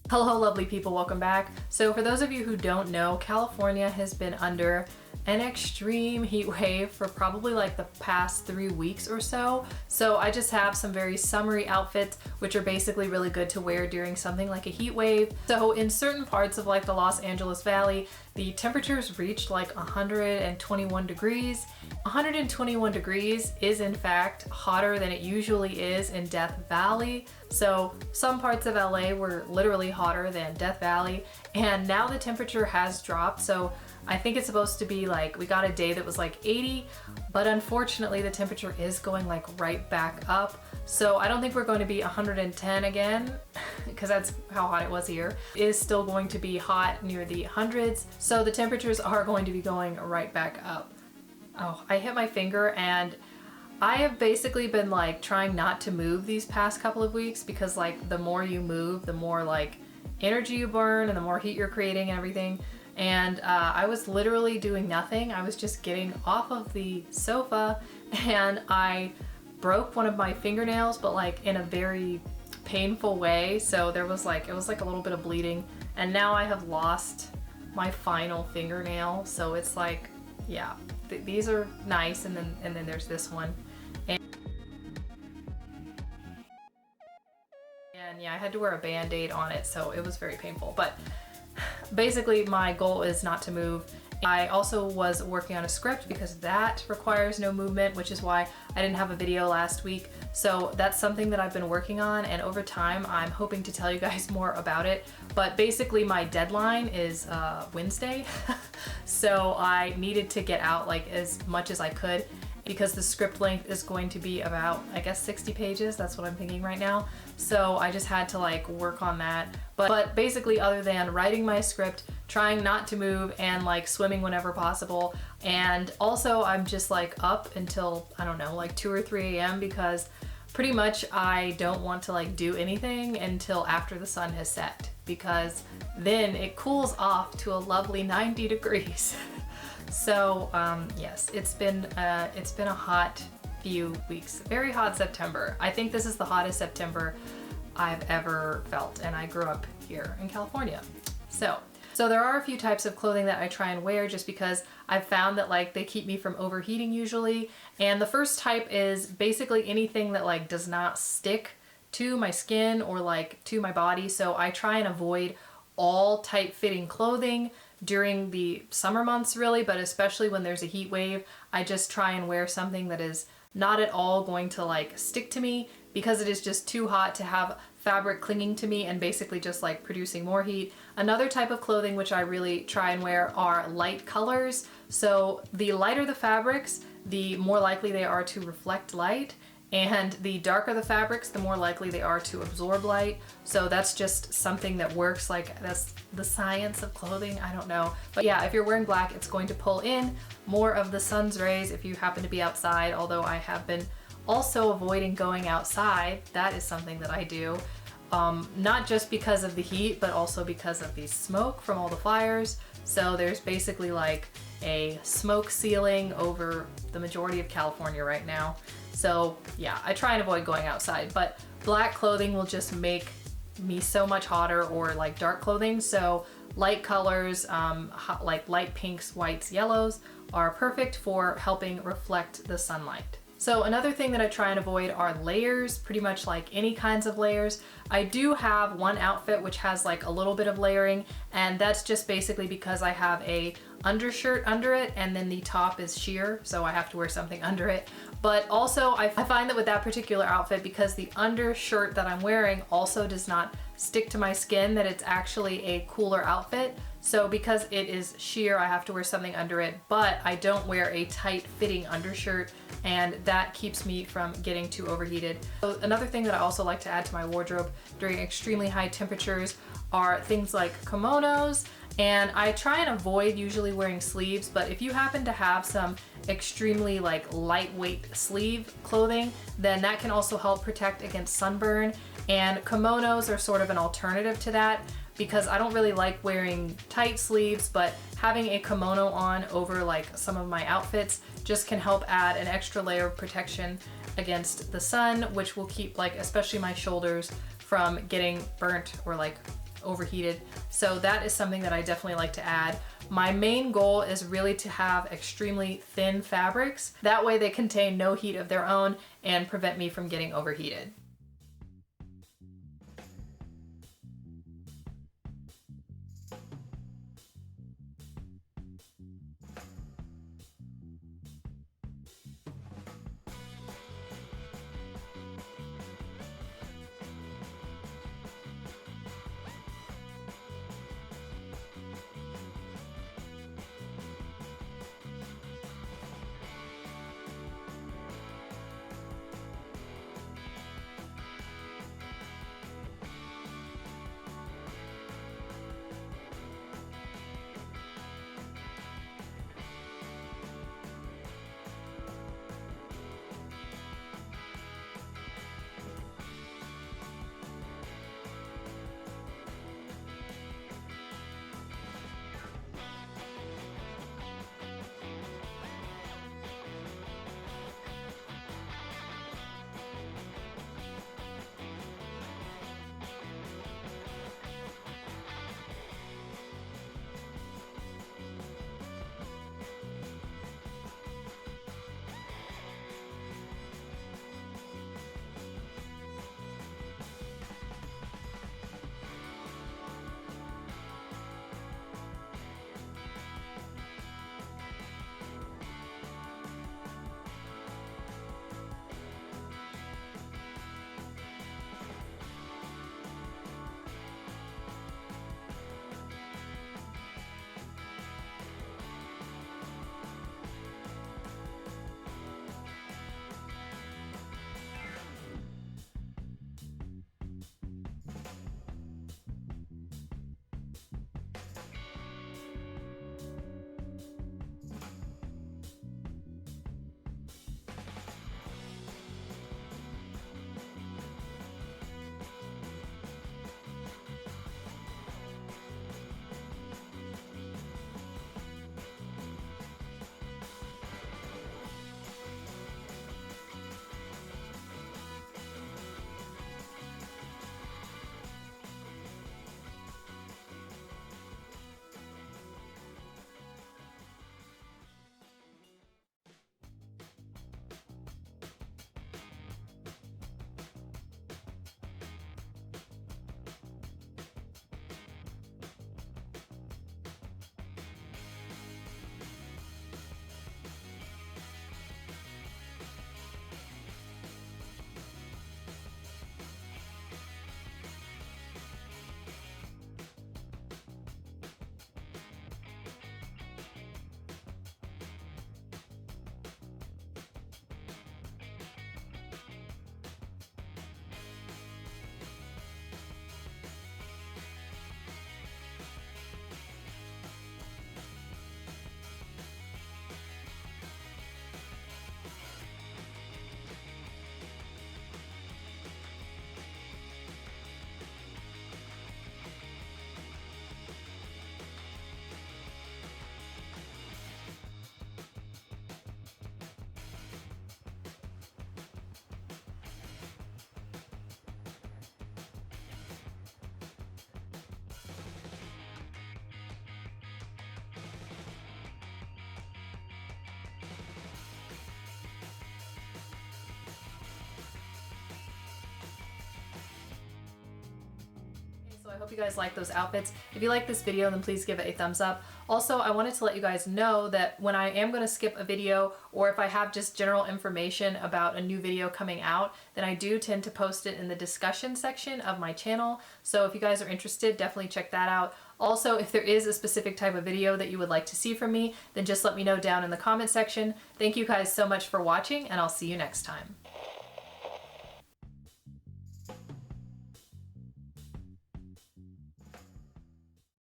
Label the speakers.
Speaker 1: Hello lovely people, welcome back. So for those of you who don't know, California has been under an extreme heat wave for probably like the past 3 weeks or so. So I just have some very summery outfits which are basically really good to wear during something like a heat wave. So in certain parts of like the Los Angeles Valley, the temperatures reached like 121 degrees. 121 degrees is in fact hotter than it usually is in Death Valley. So some parts of LA were literally hotter than Death Valley, and now the temperature has dropped. So I think it's supposed to be like, we got a day that was like 80, but unfortunately the temperature is going like right back up. So I don't think we're going to be 110 again, because that's how hot it was here. It is still going to be hot near the hundreds. So the temperatures are going to be going right back up. Oh, I hit my finger, and I have basically been like trying not to move these past couple of weeks, because like the more you move, the more like energy you burn and the more heat you're creating and everything. And I was literally doing nothing. I was just getting off of the sofa and I broke one of my fingernails, but like in a very painful way. So there was like, it was like a little bit of bleeding, and now I have lost my final fingernail. So it's like, yeah, these are nice. And then there's this one. And yeah, I had to wear a band-aid on it. So it was very painful, but basically my goal is not to move. I also was working on a script because that requires no movement, which is why I didn't have a video last week. So that's something that I've been working on, and over time I'm hoping to tell you guys more about it. But basically my deadline is Wednesday. So I needed to get out like as much as I could, because the script length is going to be about, I guess, 60 pages. That's what I'm thinking right now. So I just had to like work on that. But basically, other than writing my script, trying not to move, and like swimming whenever possible, and also I'm just like up until, I don't know, like 2 or 3 a.m. because pretty much I don't want to like do anything until after the sun has set, because then it cools off to a lovely 90 degrees. So yes, it's been a hot few weeks. Very hot September. I think this is the hottest September I've ever felt, and I grew up here in California. So there are a few types of clothing that I try and wear just because I've found that like they keep me from overheating usually. And the first type is basically anything that like does not stick to my skin or like to my body. So I try and avoid all tight-fitting clothing during the summer months really, but especially when there's a heat wave, I just try and wear something that is not at all going to like stick to me, because it is just too hot to have fabric clinging to me and basically just like producing more heat. Another type of clothing which I really try and wear are light colors. So the lighter the fabrics, the more likely they are to reflect light, and the darker the fabrics, the more likely they are to absorb light. So that's just something that works. Like, that's the science of clothing, I don't know. But yeah, if you're wearing black, it's going to pull in more of the sun's rays if you happen to be outside, although I have been also avoiding going outside. That is something that I do. Not just because of the heat, but also because of the smoke from all the fires. So there's basically like a smoke ceiling over the majority of California right now. So yeah, I try and avoid going outside, but black clothing will just make me so much hotter, or like dark clothing. So light colors, like light pinks, whites, yellows are perfect for helping reflect the sunlight. So another thing that I try and avoid are layers, pretty much like any kinds of layers. I do have one outfit which has like a little bit of layering, and that's just basically because I have a undershirt under it and then the top is sheer, so I have to wear something under it. But also I find that with that particular outfit, because the undershirt that I'm wearing also does not stick to my skin, that it's actually a cooler outfit. So because it is sheer, I have to wear something under it, but I don't wear a tight fitting undershirt, and that keeps me from getting too overheated. So another thing that I also like to add to my wardrobe during extremely high temperatures are things like kimonos. And I try and avoid usually wearing sleeves, but if you happen to have some extremely like lightweight sleeve clothing, then that can also help protect against sunburn. And kimonos are sort of an alternative to that, because I don't really like wearing tight sleeves, but having a kimono on over like some of my outfits just can help add an extra layer of protection against the sun, which will keep like especially my shoulders from getting burnt or like overheated. So that is something that I definitely like to add. My main goal is really to have extremely thin fabrics. That way they contain no heat of their own and prevent me from getting overheated. So I hope you guys like those outfits. If you like this video, then please give it a thumbs up. Also, I wanted to let you guys know that when I am going to skip a video, or if I have just general information about a new video coming out, then I do tend to post it in the discussion section of my channel. So if you guys are interested, definitely check that out. Also, if there is a specific type of video that you would like to see from me, then just let me know down in the comment section. Thank you guys so much for watching, and I'll see you next time.